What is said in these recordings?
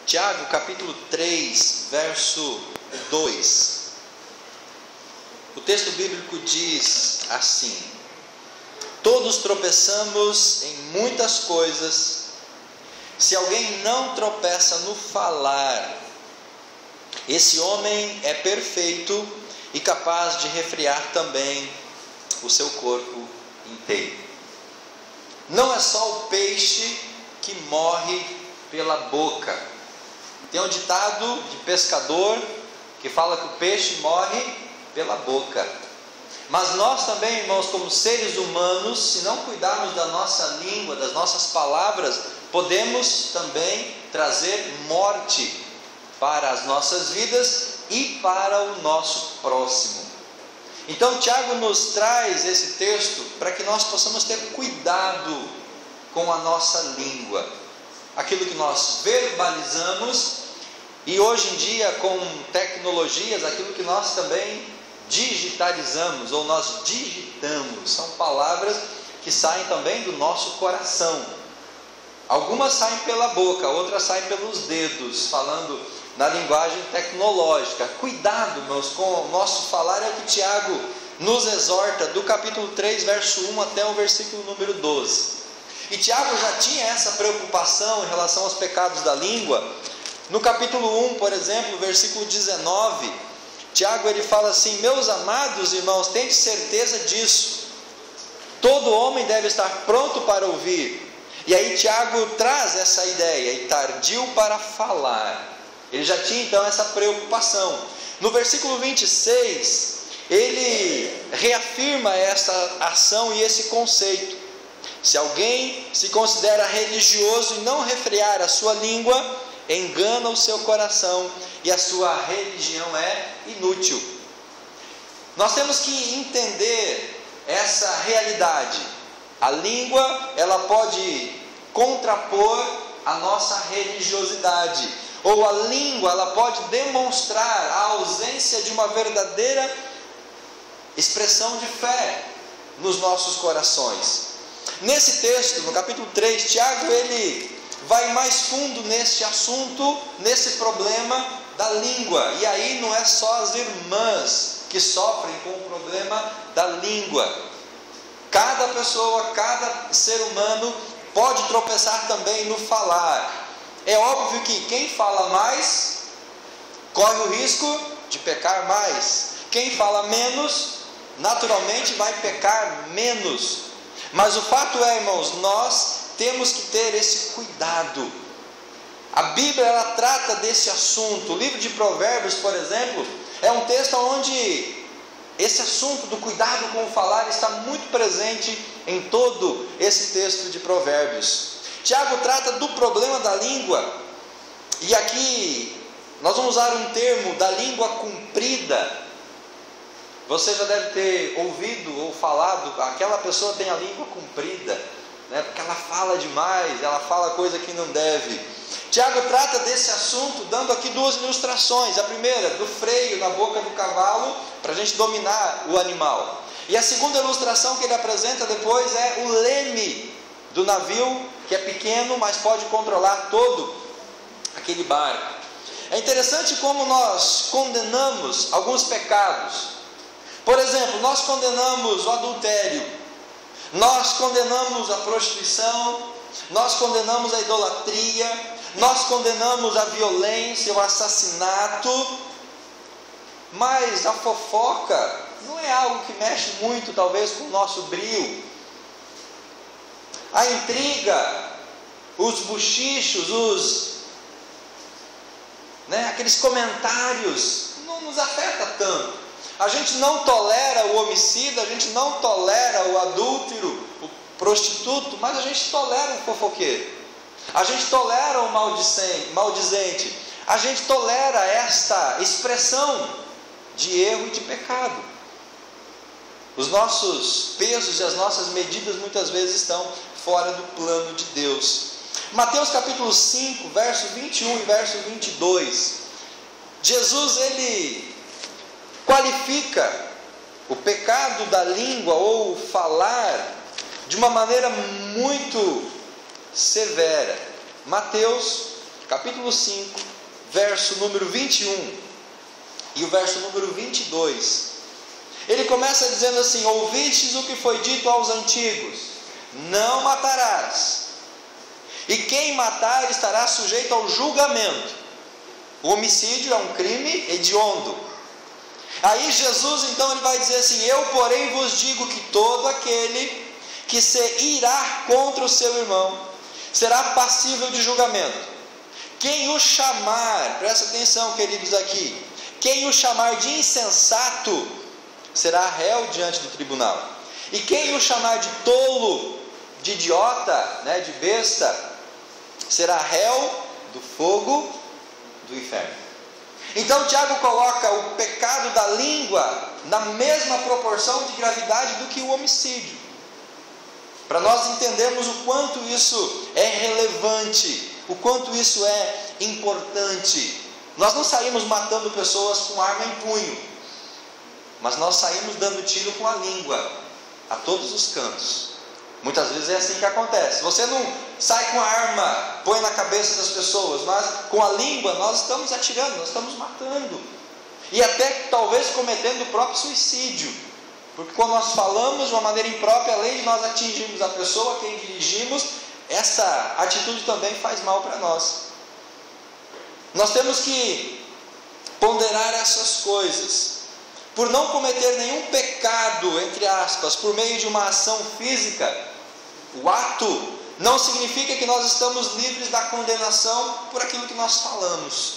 Tiago, capítulo 3, verso 2. O texto bíblico diz assim: todos tropeçamos em muitas coisas. Se alguém não tropeça no falar, esse homem é perfeito e capaz de refrear também o seu corpo inteiro. Não é só o peixe que morre pela boca. Tem um ditado de pescador que fala que o peixe morre pela boca. Mas nós também, irmãos, como seres humanos, se não cuidarmos da nossa língua, das nossas palavras, podemos também trazer morte para as nossas vidas e para o nosso próximo. Então Tiago nos traz esse texto para que nós possamos ter cuidado com a nossa língua, aquilo que nós verbalizamos, e hoje em dia com tecnologias, aquilo que nós também digitalizamos, ou nós digitamos, são palavras que saem também do nosso coração. Algumas saem pela boca, outras saem pelos dedos, falando na linguagem tecnológica. Cuidado, irmãos, com o nosso falar, é o que Tiago nos exorta, do capítulo 3, verso 1 até o versículo número 12. E Tiago já tinha essa preocupação em relação aos pecados da língua. No capítulo 1, por exemplo, versículo 19, Tiago ele fala assim: meus amados irmãos, tenham certeza disso, todo homem deve estar pronto para ouvir. E aí Tiago traz essa ideia, e tardio para falar. Ele já tinha então essa preocupação. No versículo 26, ele reafirma essa ação e esse conceito. Se alguém se considera religioso e não refrear a sua língua, engana o seu coração e a sua religião é inútil. Nós temos que entender essa realidade. A língua, ela pode contrapor a nossa religiosidade, ou a língua, ela pode demonstrar a ausência de uma verdadeira expressão de fé nos nossos corações. Nesse texto, no capítulo 3, Tiago ele vai mais fundo neste assunto, nesse problema da língua. E aí não é só as irmãs que sofrem com o problema da língua. Cada pessoa, cada ser humano pode tropeçar também no falar. É óbvio que quem fala mais corre o risco de pecar mais. Quem fala menos, naturalmente vai pecar menos. Mas o fato é, irmãos, nós temos que ter esse cuidado. A Bíblia ela trata desse assunto. O livro de Provérbios, por exemplo, é um texto onde esse assunto do cuidado com o falar está muito presente em todo esse texto de Provérbios. Tiago trata do problema da língua, e aqui nós vamos usar um termo da língua comprida. Você já deve ter ouvido ou falado, aquela pessoa tem a língua comprida, né? Porque ela fala demais, ela fala coisa que não deve. Tiago trata desse assunto dando aqui duas ilustrações. A primeira, do freio na boca do cavalo, para a gente dominar o animal. E a segunda ilustração que ele apresenta depois é o leme do navio, que é pequeno, mas pode controlar todo aquele barco. É interessante como nós condenamos alguns pecados. Por exemplo, nós condenamos o adultério, nós condenamos a prostituição, nós condenamos a idolatria, nós condenamos a violência, o assassinato, mas a fofoca não é algo que mexe muito, talvez, com o nosso brio. A intriga, os bochichos, aqueles comentários, não nos afeta tanto. A gente não tolera o homicida, a gente não tolera o adúltero, o prostituto, mas a gente tolera o fofoqueiro. A gente tolera o maldizente. A gente tolera esta expressão de erro e de pecado. Os nossos pesos e as nossas medidas muitas vezes estão fora do plano de Deus. Mateus capítulo 5, verso 21 e verso 22. Jesus ele qualifica o pecado da língua ou falar de uma maneira muito severa. Mateus capítulo 5, verso número 21 e o verso número 22. Ele começa dizendo assim: ouvistes o que foi dito aos antigos, não matarás, e quem matar estará sujeito ao julgamento. O homicídio é um crime hediondo. Aí Jesus então ele vai dizer assim: eu porém vos digo que todo aquele que se irá contra o seu irmão será passível de julgamento. Quem o chamar, presta atenção queridos aqui, quem o chamar de insensato será réu diante do tribunal, e quem o chamar de tolo, de idiota, de besta, será réu do fogo do inferno. Então Tiago coloca o pecado da língua na mesma proporção de gravidade do que o homicídio, para nós entendermos o quanto isso é relevante, o quanto isso é importante. Nós não saímos matando pessoas com arma em punho, mas nós saímos dando tiro com a língua a todos os cantos. Muitas vezes é assim que acontece. Você não sai com a arma, põe na cabeça das pessoas, mas com a língua nós estamos atirando, nós estamos matando, e até talvez cometendo o próprio suicídio, porque quando nós falamos de uma maneira imprópria, além de nós atingirmos a pessoa a quem dirigimos, essa atitude também faz mal para nós. Nós temos que ponderar essas coisas. Por não cometer nenhum pecado, entre aspas, por meio de uma ação física, o ato não significa que nós estamos livres da condenação por aquilo que nós falamos.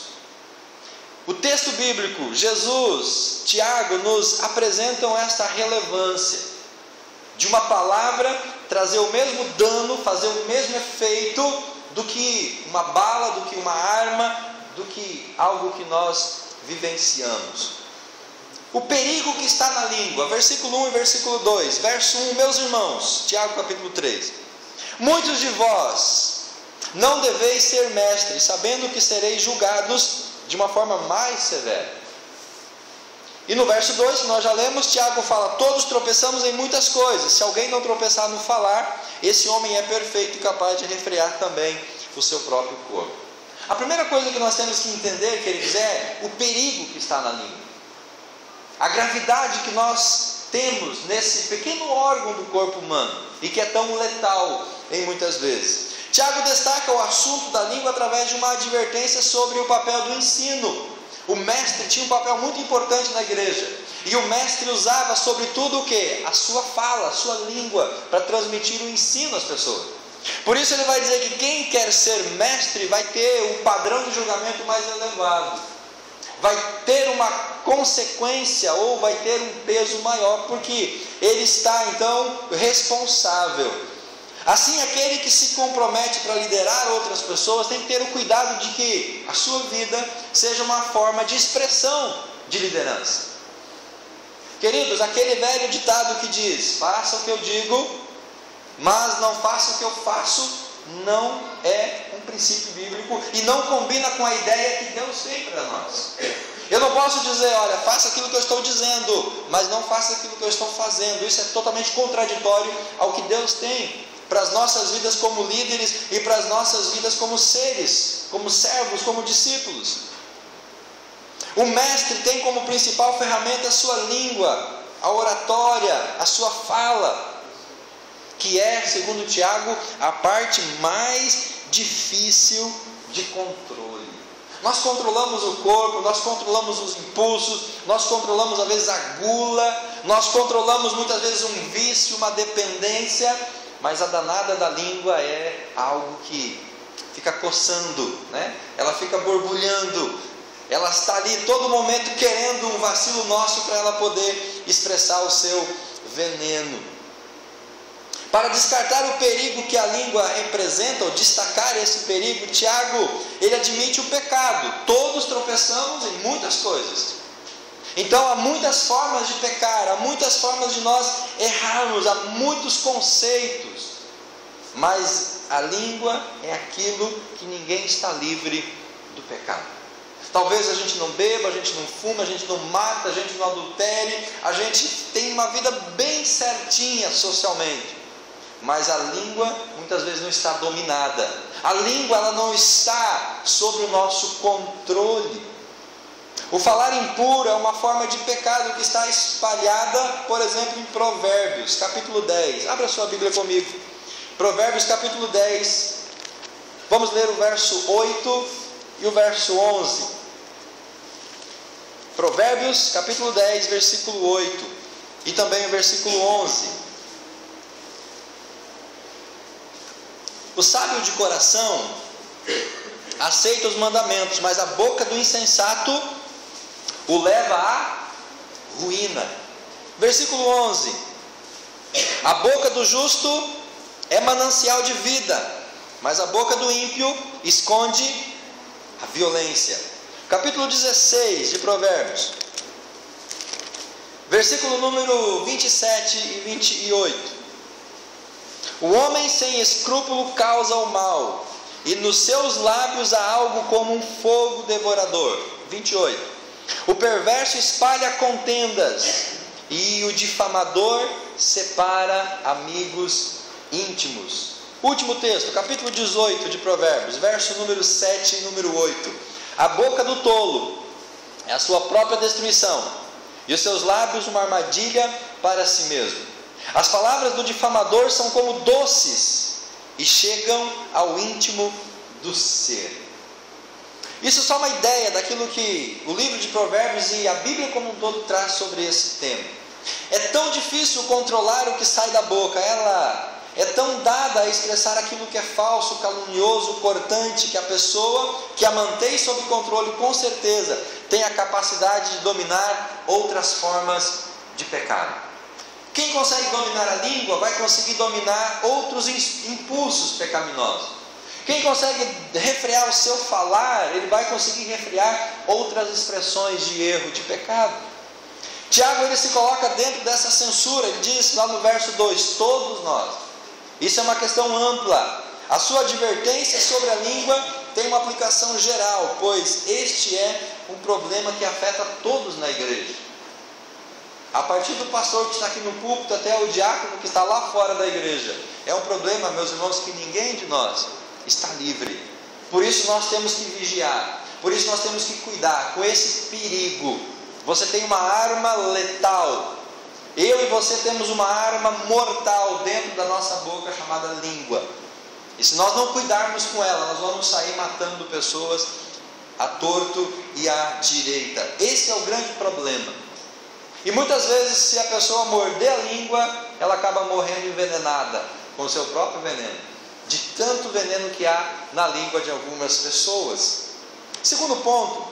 O texto bíblico, Jesus, Tiago, nos apresentam esta relevância de uma palavra trazer o mesmo dano, fazer o mesmo efeito do que uma bala, do que uma arma, do que algo que nós vivenciamos. O perigo que está na língua, versículo 1 e versículo 2, verso 1, meus irmãos, Tiago capítulo 3, muitos de vós não deveis ser mestres, sabendo que sereis julgados de uma forma mais severa. E no verso 2, que nós já lemos, Tiago fala: todos tropeçamos em muitas coisas, se alguém não tropeçar no falar, esse homem é perfeito e capaz de refrear também o seu próprio corpo. A primeira coisa que nós temos que entender, queridos, é o perigo que está na língua, a gravidade que nós temos nesse pequeno órgão do corpo humano, e que é tão letal em muitas vezes. Tiago destaca o assunto da língua através de uma advertência sobre o papel do ensino. O mestre tinha um papel muito importante na igreja, e o mestre usava sobretudo o que? A sua fala, a sua língua, para transmitir o ensino às pessoas. Por isso ele vai dizer que quem quer ser mestre vai ter um padrão de julgamento mais elevado, vai ter uma consequência ou vai ter um peso maior, porque ele está então responsável. Assim, aquele que se compromete para liderar outras pessoas tem que ter o cuidado de que a sua vida seja uma forma de expressão de liderança. Queridos, aquele velho ditado que diz: faça o que eu digo, mas não faça o que eu faço, não é um princípio bíblico e não combina com a ideia que Deus tem para nós. Eu não posso dizer: olha, faça aquilo que eu estou dizendo, mas não faça aquilo que eu estou fazendo. Isso é totalmente contraditório ao que Deus tem para as nossas vidas como líderes e para as nossas vidas como seres, como servos, como discípulos. O mestre tem como principal ferramenta a sua língua, a oratória, a sua fala, que é, segundo Tiago, a parte mais difícil de controle. Nós controlamos o corpo, nós controlamos os impulsos, nós controlamos às vezes a gula, nós controlamos muitas vezes um vício, uma dependência, mas a danada da língua é algo que fica coçando, Ela fica borbulhando, ela está ali todo momento querendo um vacilo nosso para ela poder expressar o seu veneno. Para descartar o perigo que a língua representa, ou destacar esse perigo, Tiago, ele admite o pecado. Todos tropeçamos em muitas coisas. Então há muitas formas de pecar, há muitas formas de nós errarmos, há muitos conceitos. Mas a língua é aquilo que ninguém está livre do pecado. Talvez a gente não beba, a gente não fuma, a gente não mata, a gente não adultere, a gente tem uma vida bem certinha socialmente. mas a língua muitas vezes não está dominada. A língua, ela não está sob o nosso controle. O falar impuro é uma forma de pecado que está espalhada, por exemplo, em Provérbios, capítulo 10. Abra sua Bíblia comigo. Provérbios, capítulo 10. Vamos ler o verso 8 e o verso 11. Provérbios, capítulo 10, versículo 8. E também o versículo 11. O sábio de coração aceita os mandamentos, mas a boca do insensato o leva à ruína. Versículo 11. A boca do justo é manancial de vida, mas a boca do ímpio esconde a violência. Capítulo 16 de Provérbios, versículo número 27 e 28. O homem sem escrúpulo causa o mal, e nos seus lábios há algo como um fogo devorador. 28. O perverso espalha contendas, e o difamador separa amigos íntimos. Último texto, capítulo 18 de Provérbios, verso número 7 e número 8. A boca do tolo é a sua própria destruição, e os seus lábios uma armadilha para si mesmo. As palavras do difamador são como doces e chegam ao íntimo do ser. Isso é só uma ideia daquilo que o livro de Provérbios e a Bíblia como um todo traz sobre esse tema. É tão difícil controlar o que sai da boca, ela é tão dada a expressar aquilo que é falso, calunioso, cortante, que a pessoa que a mantém sob controle, com certeza, tem a capacidade de dominar outras formas de pecado. Quem consegue dominar a língua vai conseguir dominar outros impulsos pecaminosos. Quem consegue refrear o seu falar, ele vai conseguir refrear outras expressões de erro, de pecado. Tiago, ele se coloca dentro dessa censura. Ele diz lá no verso 2, todos nós. Isso é uma questão ampla. A sua advertência sobre a língua tem uma aplicação geral, pois este é um problema que afeta todos na igreja. A partir do pastor que está aqui no púlpito até o diácono que está lá fora da igreja. É um problema, meus irmãos, que ninguém de nós está livre. Por isso nós temos que vigiar, por isso nós temos que cuidar com esse perigo. Você tem uma arma letal, eu e você temos uma arma mortal dentro da nossa boca chamada língua, e se nós não cuidarmos com ela, nós vamos sair matando pessoas à torto e à direita. Esse é o grande problema. E muitas vezes, se a pessoa morder a língua, ela acaba morrendo envenenada com o seu próprio veneno, de tanto veneno que há na língua de algumas pessoas. Segundo ponto,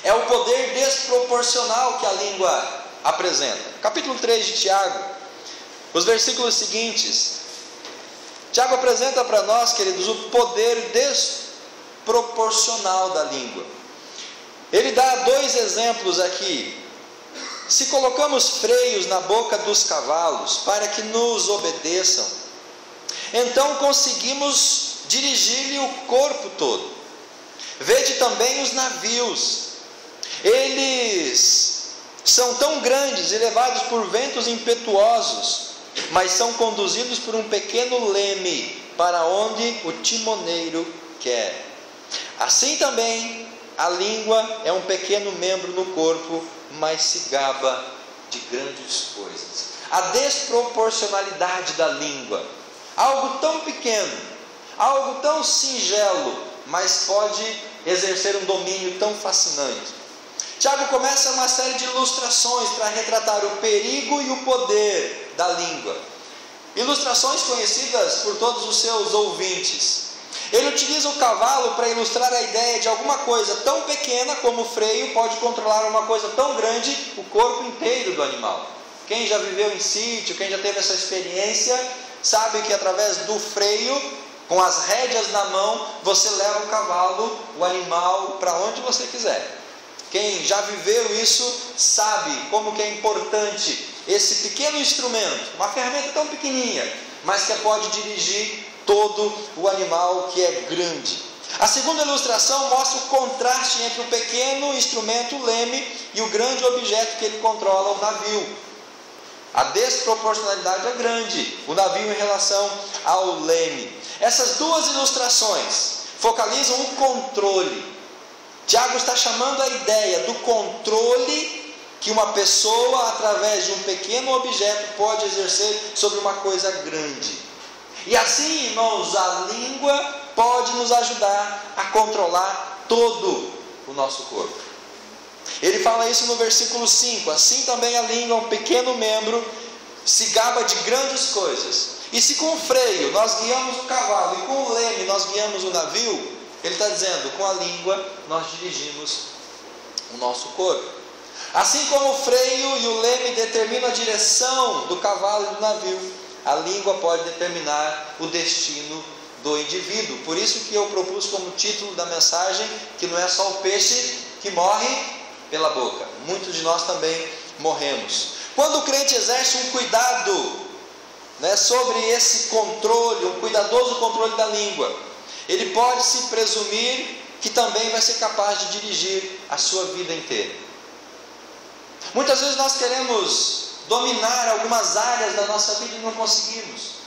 é o poder desproporcional que a língua apresenta. Capítulo 3 de Tiago, os versículos seguintes. Tiago apresenta para nós, queridos, o poder desproporcional da língua. Ele dá 2 exemplos aqui. Se colocamos freios na boca dos cavalos para que nos obedeçam, então conseguimos dirigir-lhe o corpo todo. Vede também os navios, eles são tão grandes e levados por ventos impetuosos, mas são conduzidos por um pequeno leme, para onde o timoneiro quer. Assim também a língua é um pequeno membro no corpo, mas se gaba de grandes coisas. A desproporcionalidade da língua, algo tão pequeno, algo tão singelo, mas pode exercer um domínio tão fascinante. Tiago começa uma série de ilustrações para retratar o perigo e o poder da língua. Ilustrações conhecidas por todos os seus ouvintes. Ele utiliza o cavalo para ilustrar a ideia de alguma coisa tão pequena como o freio pode controlar uma coisa tão grande, o corpo inteiro do animal. Quem já viveu em sítio, quem já teve essa experiência, sabe que através do freio, com as rédeas na mão, você leva o cavalo, o animal, para onde você quiser. Quem já viveu isso sabe como que é importante esse pequeno instrumento, uma ferramenta tão pequenininha, mas que pode dirigir todo o animal que é grande. A segunda ilustração mostra o contraste entre o pequeno instrumento, o leme, e o grande objeto que ele controla, o navio. A desproporcionalidade é grande, o navio em relação ao leme. Essas duas ilustrações focalizam o controle. Tiago está chamando a ideia do controle que uma pessoa, através de um pequeno objeto, pode exercer sobre uma coisa grande. E assim, irmãos, a língua pode nos ajudar a controlar todo o nosso corpo. Ele fala isso no versículo 5. Assim também a língua, um pequeno membro, se gaba de grandes coisas. E se com o freio nós guiamos o cavalo e com o leme nós guiamos o navio, ele está dizendo, com a língua nós dirigimos o nosso corpo. Assim como o freio e o leme determinam a direção do cavalo e do navio, a língua pode determinar o destino do indivíduo. Por isso que eu propus como título da mensagem que não é só o peixe que morre pela boca. Muitos de nós também morremos. Quando o crente exerce um cuidado, sobre esse controle, um cuidadoso controle da língua, ele pode se presumir que também vai ser capaz de dirigir a sua vida inteira. Muitas vezes nós queremos dominar algumas áreas da nossa vida e não conseguimos.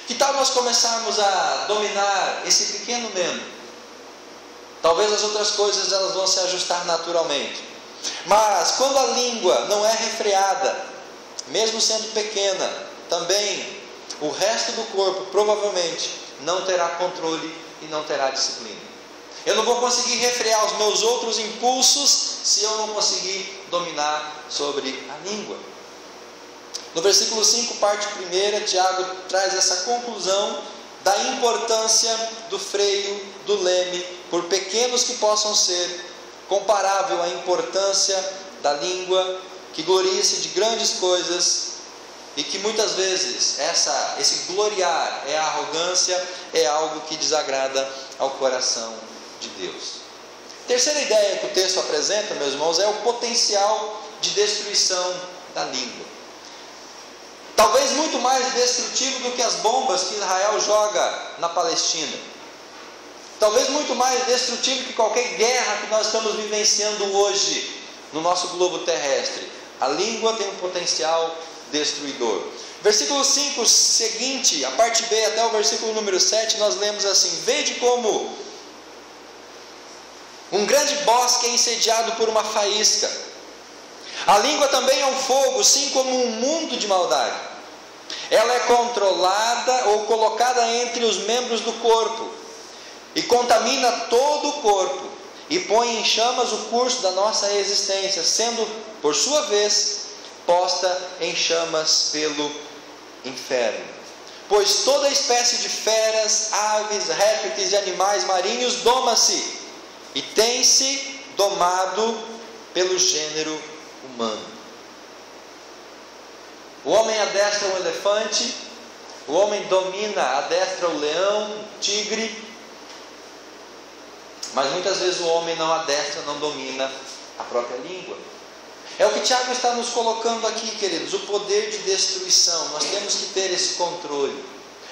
Que tal nós começarmos a dominar esse pequeno membro? Talvez as outras coisas elas vão se ajustar naturalmente. Mas quando a língua não é refreada, mesmo sendo pequena, também o resto do corpo provavelmente não terá controle e não terá disciplina. Eu não vou conseguir refrear os meus outros impulsos se eu não conseguir dominar sobre a língua. No versículo 5, parte 1, Tiago traz essa conclusão da importância do freio, do leme, por pequenos que possam ser, comparável à importância da língua, que gloria-se de grandes coisas, e que muitas vezes esse gloriar é arrogância, é algo que desagrada ao coração de Deus. Terceira ideia que o texto apresenta, meus irmãos, é o potencial de destruição da língua. Talvez muito mais destrutivo do que as bombas que Israel joga na Palestina. Talvez muito mais destrutivo que qualquer guerra que nós estamos vivenciando hoje no nosso globo terrestre. A língua tem um potencial destruidor. Versículo 5 seguinte, a parte B até o versículo número 7, nós lemos assim: vede como um grande bosque é incendiado por uma faísca. A língua também é um fogo, sim, como um mundo de maldade. Ela é controlada ou colocada entre os membros do corpo e contamina todo o corpo e põe em chamas o curso da nossa existência, sendo, por sua vez, posta em chamas pelo inferno. Pois toda espécie de feras, aves, répteis e animais marinhos doma-se e tem-se domado pelo gênero humano. O homem adestra um elefante, o homem domina, adestra o leão, o tigre, mas muitas vezes o homem não adestra, não domina a própria língua. É o que Tiago está nos colocando aqui, queridos, o poder de destruição. Nós temos que ter esse controle,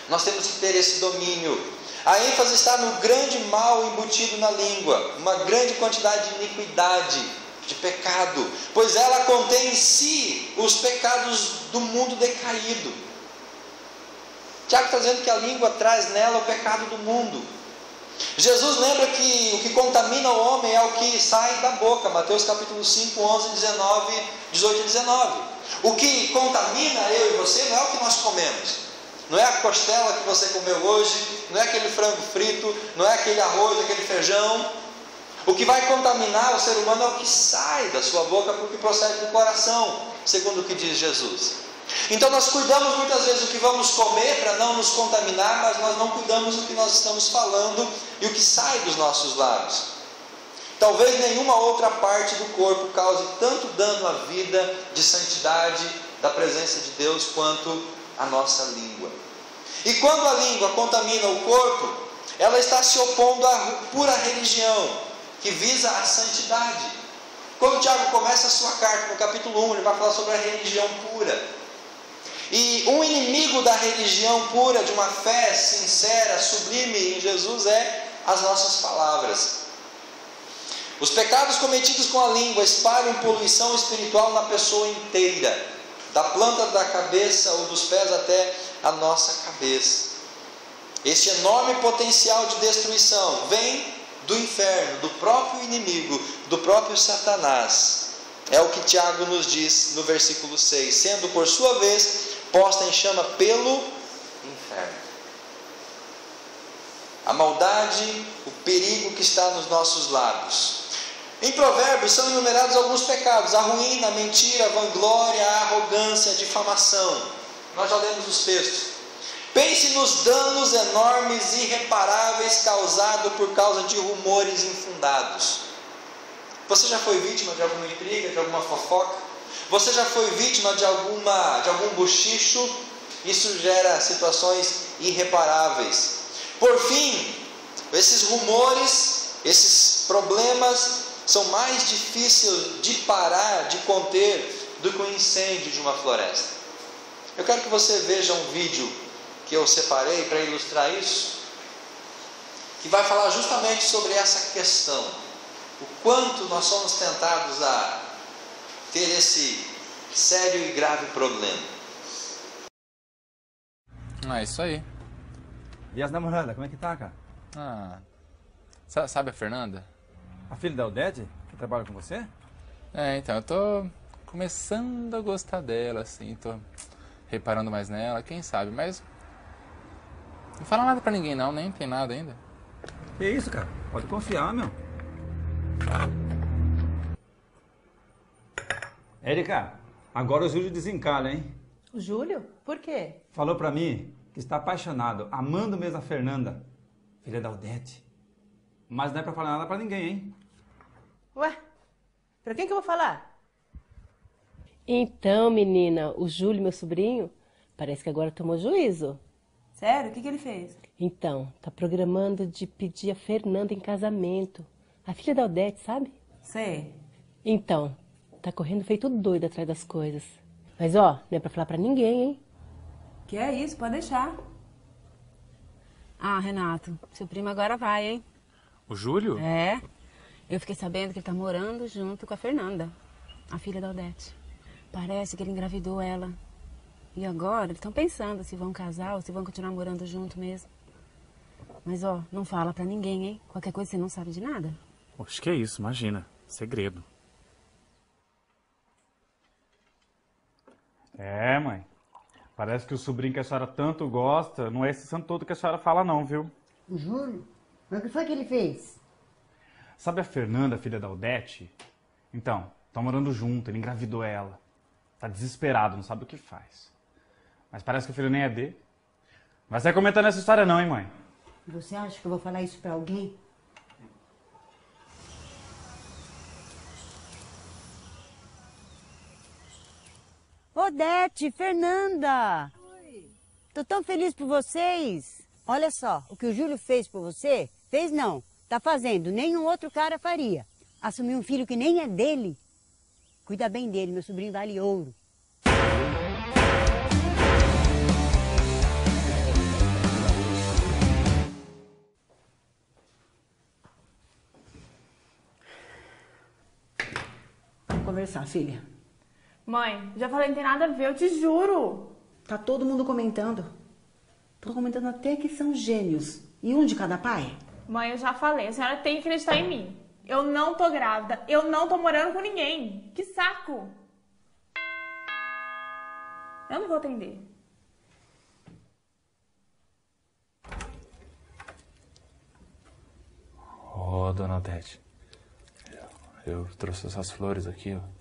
nós temos que ter esse domínio. A ênfase está no grande mal embutido na língua, uma grande quantidade de iniquidade, de pecado, pois ela contém em si os pecados do mundo decaído. Tiago está dizendo que a língua traz nela o pecado do mundo. Jesus lembra que o que contamina o homem é o que sai da boca, Mateus capítulo 5, 11, 19, 18 e 19. O que contamina eu e você não é o que nós comemos, não é a costela que você comeu hoje, não é aquele frango frito, não é aquele arroz, aquele feijão. O que vai contaminar o ser humano é o que sai da sua boca, porque procede do coração, segundo o que diz Jesus. Então nós cuidamos muitas vezes do que vamos comer para não nos contaminar, mas nós não cuidamos do que nós estamos falando e o que sai dos nossos lábios. Talvez nenhuma outra parte do corpo cause tanto dano à vida de santidade da presença de Deus quanto a nossa língua. E quando a língua contamina o corpo, ela está se opondo à pura religião, que visa a santidade. Quando Tiago começa a sua carta, no capítulo 1, ele vai falar sobre a religião pura. E um inimigo da religião pura, de uma fé sincera, sublime em Jesus, é as nossas palavras. Os pecados cometidos com a língua espalham poluição espiritual na pessoa inteira. da planta da cabeça ou dos pés até a nossa cabeça. Este enorme potencial de destruição vem do inferno, do próprio inimigo, do próprio Satanás. É o que Tiago nos diz no versículo 6, sendo por sua vez posta em chama pelo inferno. A maldade, o perigo que está nos nossos lábios. Em Provérbios são enumerados alguns pecados: a ruína, a mentira, a vanglória, a arrogância, a difamação. Nós já lemos os textos. Pense nos danos enormes e irreparáveis causados por causa de rumores infundados. Você já foi vítima de alguma intriga, de alguma fofoca? Você já foi vítima de algum bochicho? Isso gera situações irreparáveis. Por fim, esses rumores, esses problemas são mais difíceis de parar, de conter, do que o incêndio de uma floresta. Eu quero que você veja um vídeo que eu separei para ilustrar isso, que vai falar justamente sobre essa questão, o quanto nós somos tentados a ter esse sério e grave problema. É isso aí. E as namoradas, como é que tá, cara? Sabe a Fernanda? A filha da Odete, que trabalha com você? Então, eu tô começando a gostar dela, assim, tô reparando mais nela, quem sabe, mas não fala nada pra ninguém não, nem tem nada ainda. Que isso, cara? Pode confiar, meu. Érica, agora o Júlio desencalha, hein? O Júlio? Por quê? Falou pra mim que está apaixonado, amando mesmo a Fernanda, filha da Odete. Mas não é pra falar nada pra ninguém, hein? Ué, pra quem que eu vou falar? Então, menina, o Júlio, meu sobrinho, parece que agora tomou juízo. Sério? O que ele fez? Então, tá programando de pedir a Fernanda em casamento. A filha da Odete, sabe? Sei. Então, tá correndo feito doido atrás das coisas. Mas, ó, não é pra falar pra ninguém, hein? Que é isso? Pode deixar. Ah, Renato, seu primo agora vai, hein? O Júlio? É. Eu fiquei sabendo que ele tá morando junto com a Fernanda, a filha da Odete. Parece que ele engravidou ela. E agora eles estão pensando se vão casar ou se vão continuar morando junto mesmo. Mas, ó, não fala pra ninguém, hein? Qualquer coisa você não sabe de nada. Poxa, que é isso, imagina. Segredo. É, mãe. Parece que o sobrinho que a senhora tanto gosta não é esse santo todo que a senhora fala não, viu? O Júlio? Mas o que foi que ele fez? Sabe a Fernanda, filha da Odete? Então, tá morando junto, ele engravidou ela. Tá desesperado, não sabe o que faz. Mas parece que o filho nem é dele. Vai sair comentando essa história não, hein, mãe? Você acha que eu vou falar isso pra alguém? Odete, Fernanda! Oi. Tô tão feliz por vocês. Olha só, o que o Júlio fez por você, fez não, tá fazendo, nenhum outro cara faria. Assumir um filho que nem é dele. Cuida bem dele, meu sobrinho vale ouro. Vamos conversar, filha. Mãe, já falei, não tem nada a ver, eu te juro. Tá todo mundo comentando. Tô comentando até que são gêmeos. E um de cada pai? Mãe, eu já falei, a senhora tem que acreditar em mim. Eu não tô grávida, eu não tô morando com ninguém. Que saco! Eu não vou atender. Ô, dona Odete, eu trouxe essas flores aqui, ó.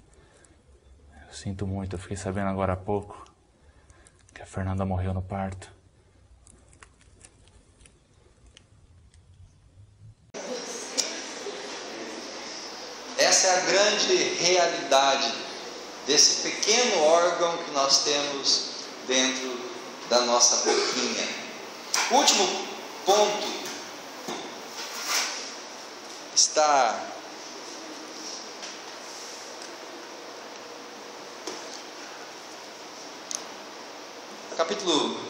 Eu sinto muito, eu fiquei sabendo agora há pouco que a Fernanda morreu no parto. Essa é a grande realidade desse pequeno órgão que nós temos dentro da nossa boquinha. O último ponto está capítulo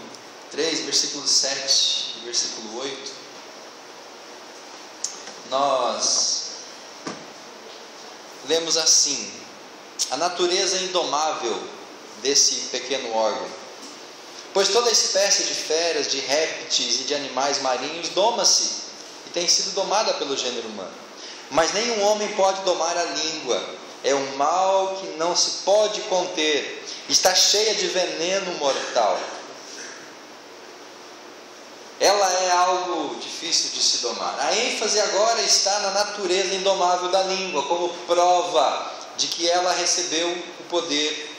3, versículo 7 e versículo 8. Nós lemos assim: a natureza indomável desse pequeno órgão. Pois toda espécie de feras, de répteis e de animais marinhos doma-se e tem sido domada pelo gênero humano. Mas nenhum homem pode domar a língua. É um mal que não se pode conter. Está cheia de veneno mortal. Ela é algo difícil de se domar. A ênfase agora está na natureza indomável da língua, como prova de que ela recebeu o poder,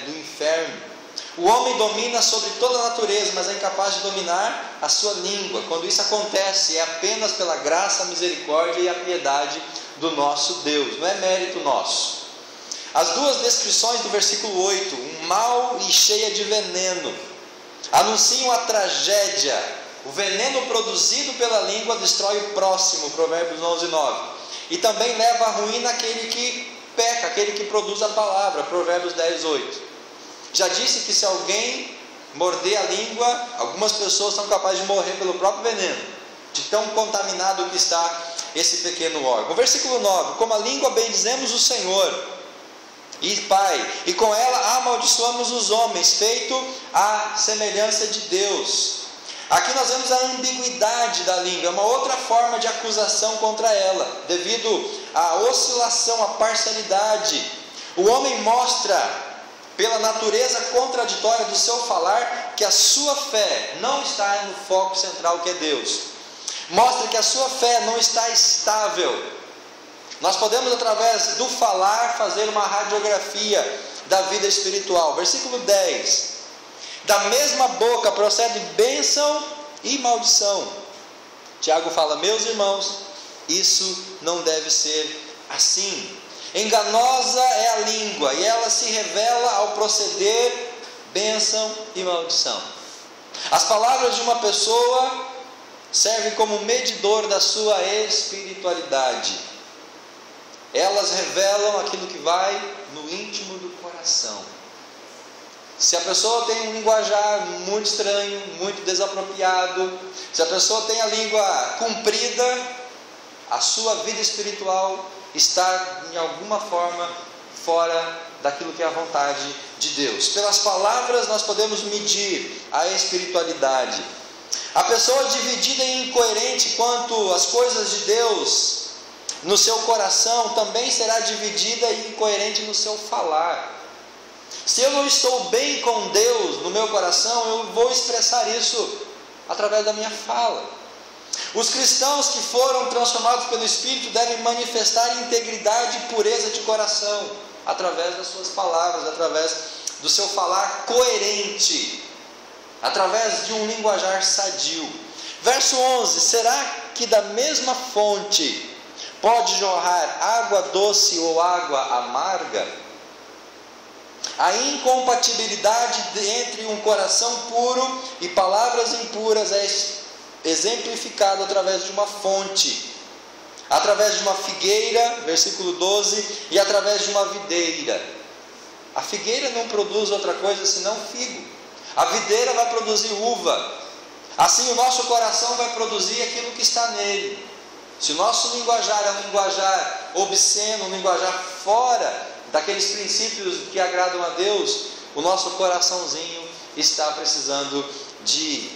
do inferno. O homem domina sobre toda a natureza, mas é incapaz de dominar a sua língua. Quando isso acontece, é apenas pela graça, a misericórdia e a piedade do nosso Deus, não é mérito nosso. As duas descrições do versículo 8, um mal e cheia de veneno, anunciam a tragédia. O veneno produzido pela língua destrói o próximo, Provérbios 11:9. E também leva à ruína aquele que peca, aquele que produz a palavra, Provérbios 10:8. Já disse que se alguém morder a língua, algumas pessoas são capazes de morrer pelo próprio veneno, de tão contaminado que está esse pequeno órgão. O versículo 9, como a língua bendizemos o Senhor e Pai, e com ela amaldiçoamos os homens, feito à semelhança de Deus. Aqui nós vemos a ambiguidade da língua, é uma outra forma de acusação contra ela, devido à oscilação, à parcialidade. O homem mostra, pela natureza contraditória do seu falar, que a sua fé não está no foco central, que é Deus. Mostra que a sua fé não está estável. Nós podemos, através do falar, fazer uma radiografia da vida espiritual. Versículo 10. Da mesma boca procede bênção e maldição. Tiago fala, meus irmãos, isso não deve ser assim. Enganosa é a língua, e ela se revela ao proceder bênção e maldição. As palavras de uma pessoa servem como medidor da sua espiritualidade. Elas revelam aquilo que vai no íntimo do coração. Se a pessoa tem um linguajar muito estranho, muito desapropriado, se a pessoa tem a língua comprida, a sua vida espiritual está em alguma forma fora daquilo que é a vontade de Deus. Pelas palavras nós podemos medir a espiritualidade. A pessoa dividida e incoerente quanto às coisas de Deus no seu coração também será dividida e incoerente no seu falar. Se eu não estou bem com Deus no meu coração, eu vou expressar isso através da minha fala. Os cristãos que foram transformados pelo Espírito devem manifestar integridade e pureza de coração através das suas palavras, através do seu falar coerente, através de um linguajar sadio. Verso 11, será que da mesma fonte pode jorrar água doce ou água amarga? A incompatibilidade entre um coração puro e palavras impuras é exemplificado através de uma fonte, através de uma figueira, versículo 12, e através de uma videira. A figueira não produz outra coisa senão figo. A videira vai produzir uva. Assim o nosso coração vai produzir aquilo que está nele. Se o nosso linguajar é um linguajar obsceno, um linguajar fora daqueles princípios que agradam a Deus, o nosso coraçãozinho está precisando de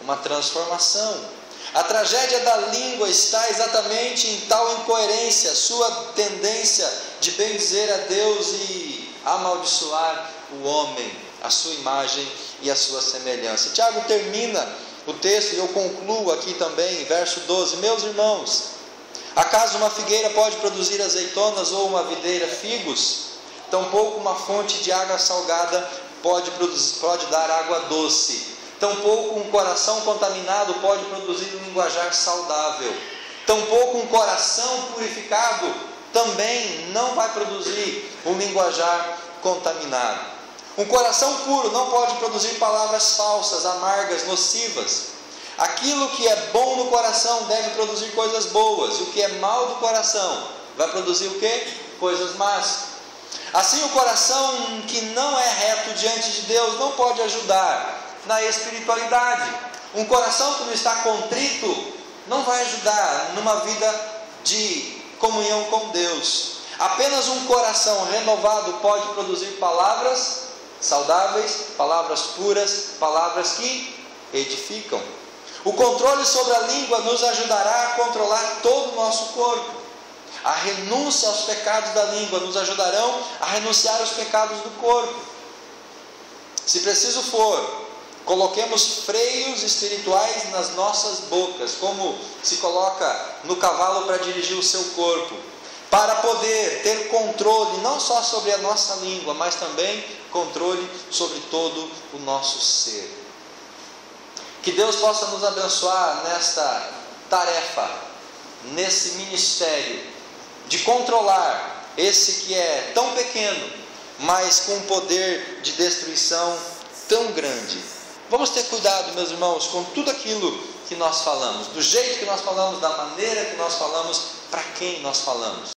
uma transformação. A tragédia da língua está exatamente em tal incoerência, sua tendência de bendizer a Deus e amaldiçoar o homem, a sua imagem e a sua semelhança. Tiago termina o texto e eu concluo aqui também, verso 12. Meus irmãos, acaso uma figueira pode produzir azeitonas ou uma videira figos? Tampouco uma fonte de água salgada pode dar água doce. Tampouco um coração contaminado pode produzir um linguajar saudável. Tampouco um coração purificado também não vai produzir um linguajar contaminado. Um coração puro não pode produzir palavras falsas, amargas, nocivas. Aquilo que é bom no coração deve produzir coisas boas, e o que é mal do coração vai produzir o quê? Coisas más. Assim, o coração que não é reto diante de Deus não pode ajudar na espiritualidade. Um coração que não está contrito não vai ajudar numa vida de comunhão com Deus. Apenas um coração renovado pode produzir palavras saudáveis, palavras puras, palavras que edificam. O controle sobre a língua nos ajudará a controlar todo o nosso corpo. A renúncia aos pecados da língua nos ajudarão a renunciar aos pecados do corpo. Se preciso for, coloquemos freios espirituais nas nossas bocas, como se coloca no cavalo para dirigir o seu corpo, para poder ter controle não só sobre a nossa língua, mas também controle sobre todo o nosso ser. Que Deus possa nos abençoar nesta tarefa, nesse ministério, de controlar esse que é tão pequeno, mas com um poder de destruição tão grande. Vamos ter cuidado, meus irmãos, com tudo aquilo que nós falamos, do jeito que nós falamos, da maneira que nós falamos, para quem nós falamos.